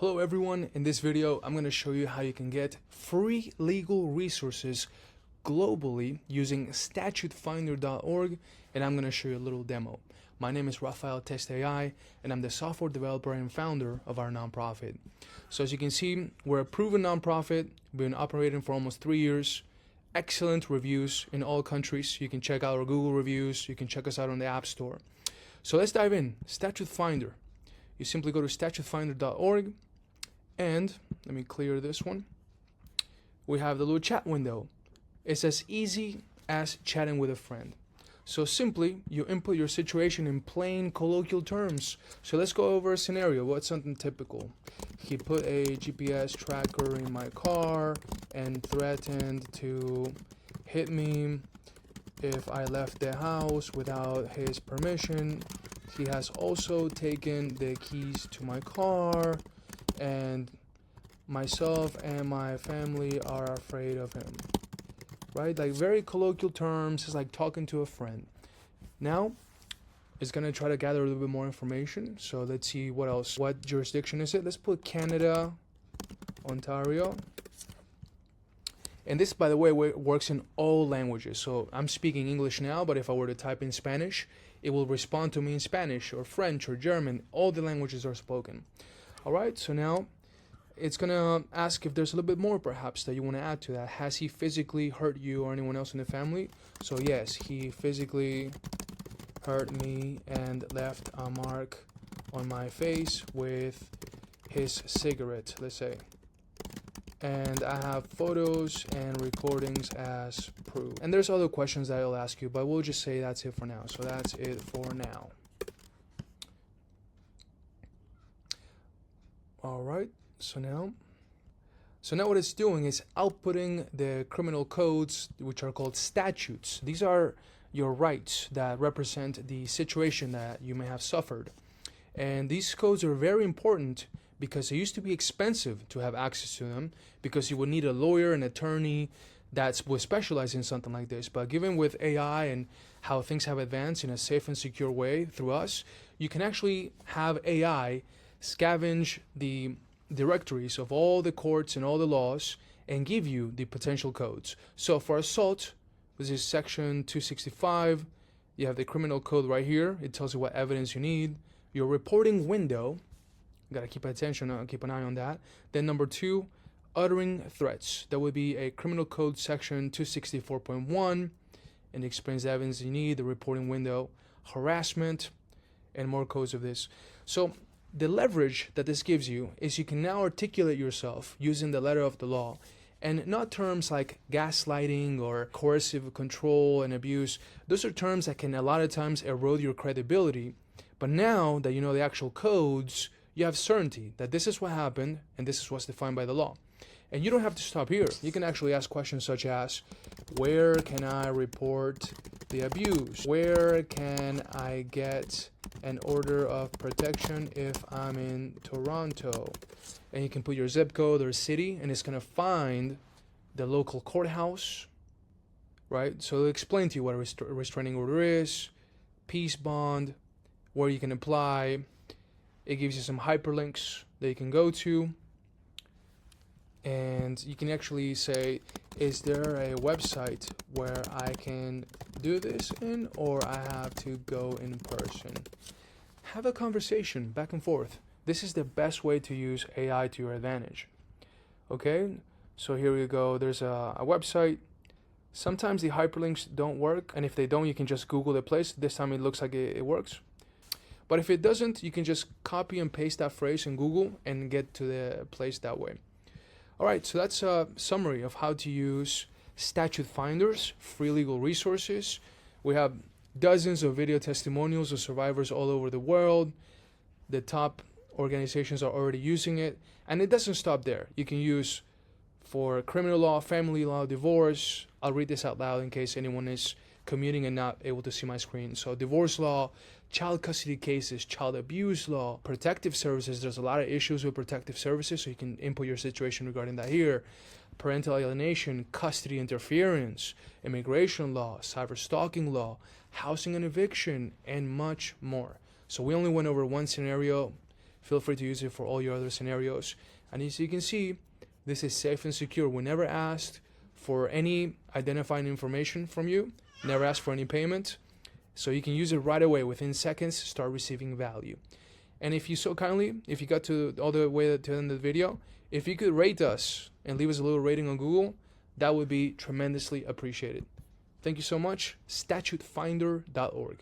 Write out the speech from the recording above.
Hello everyone, in this video I'm going to show you how you can get free legal resources globally using StatuteFINDER.org, and I'm going to show you a little demo. My name is Rafael Test AI and I'm the software developer and founder of our nonprofit. So as you can see, we're a proven nonprofit, been operating for almost 3 years, excellent reviews in all countries. You can check out our Google reviews, you can check us out on the App Store. So let's dive in. Statute Finder. You simply go to StatuteFINDER.org. And let me clear this one. We have the little chat window. It's as easy as chatting with a friend. So simply, you input your situation in plain colloquial terms. So let's go over a scenario. What's something typical? He put a GPS tracker in my car and threatened to hit me if I left the house without his permission. He has also taken the keys to my car, and myself and my family are afraid of him. Right? Like very colloquial terms. It's like talking to a friend. Now, it's going to try to gather a little bit more information. So let's see what else. What jurisdiction is it? Let's put Canada, Ontario. And this, by the way, works in all languages. So I'm speaking English now, but if I were to type in Spanish, it will respond to me in Spanish or French or German. All the languages are spoken. All right, so now it's going to ask if there's a little bit more perhaps that you want to add to that. Has he physically hurt you or anyone else in the family? So yes, he physically hurt me and left a mark on my face with his cigarette, let's say. And I have photos and recordings as proof. And there's other questions that I'll ask you, but we'll just say that's it for now. So that's it for now. All right, so now what it's doing is outputting the criminal codes, which are called statutes. These are your rights that represent the situation that you may have suffered. And these codes are very important because it used to be expensive to have access to them, because you would need a lawyer, an attorney that would specialize in something like this. But given with AI and how things have advanced in a safe and secure way through us, you can actually have AI scavenge the directories of all the courts and all the laws and give you the potential codes. So for assault, this is section 265. You have the criminal code right here. It tells you what evidence you need. Your reporting window, you gotta keep attention, keep an eye on that. Then number 2, uttering threats. That would be a criminal code section 264.1, and it explains the evidence you need, the reporting window, harassment, and more codes of this. So the leverage that this gives you is you can now articulate yourself using the letter of the law, and not terms like gaslighting or coercive control and abuse. Those are terms that can a lot of times erode your credibility. But now that you know the actual codes, you have certainty that this is what happened and this is what's defined by the law. And you don't have to stop here. You can actually ask questions such as, where can I report the abuse? Where can I get an order of protection if I'm in Toronto? And you can put your zip code or city, and it's going to find the local courthouse, right? So it'll explain to you what a restraining order is, peace bond, where you can apply. It gives you some hyperlinks that you can go to. And you can actually say, is there a website where I can do this in, or I have to go in person? Have a conversation back and forth. This is the best way to use AI to your advantage. Okay, so here we go. There's a website. Sometimes the hyperlinks don't work, and if they don't, you can just Google the place. This time it looks like it works. But if it doesn't, you can just copy and paste that phrase in Google and get to the place that way. All right, so that's a summary of how to use Statute Finders, free legal resources. We have dozens of video testimonials of survivors all over the world. The top organizations are already using it, and it doesn't stop there. You can use for criminal law, family law, divorce. I'll read this out loud in case anyone is commuting and not able to see my screen. So divorce law, child custody cases, child abuse law, protective services. There's a lot of issues with protective services, so you can input your situation regarding that here. Parental alienation, custody interference, immigration law, cyber stalking law, housing and eviction, and much more. So we only went over one scenario feel free to use it for all your other scenarios. And as you can see, this is safe and secure. We never asked for any identifying information from you, never asked for any payment. So you can use it right away, within seconds, start receiving value. And if you so kindly, if you got to all the way to the end of the video, if you could rate us and leave us a little rating on Google, that would be tremendously appreciated. Thank you so much. StatuteFINDER.org.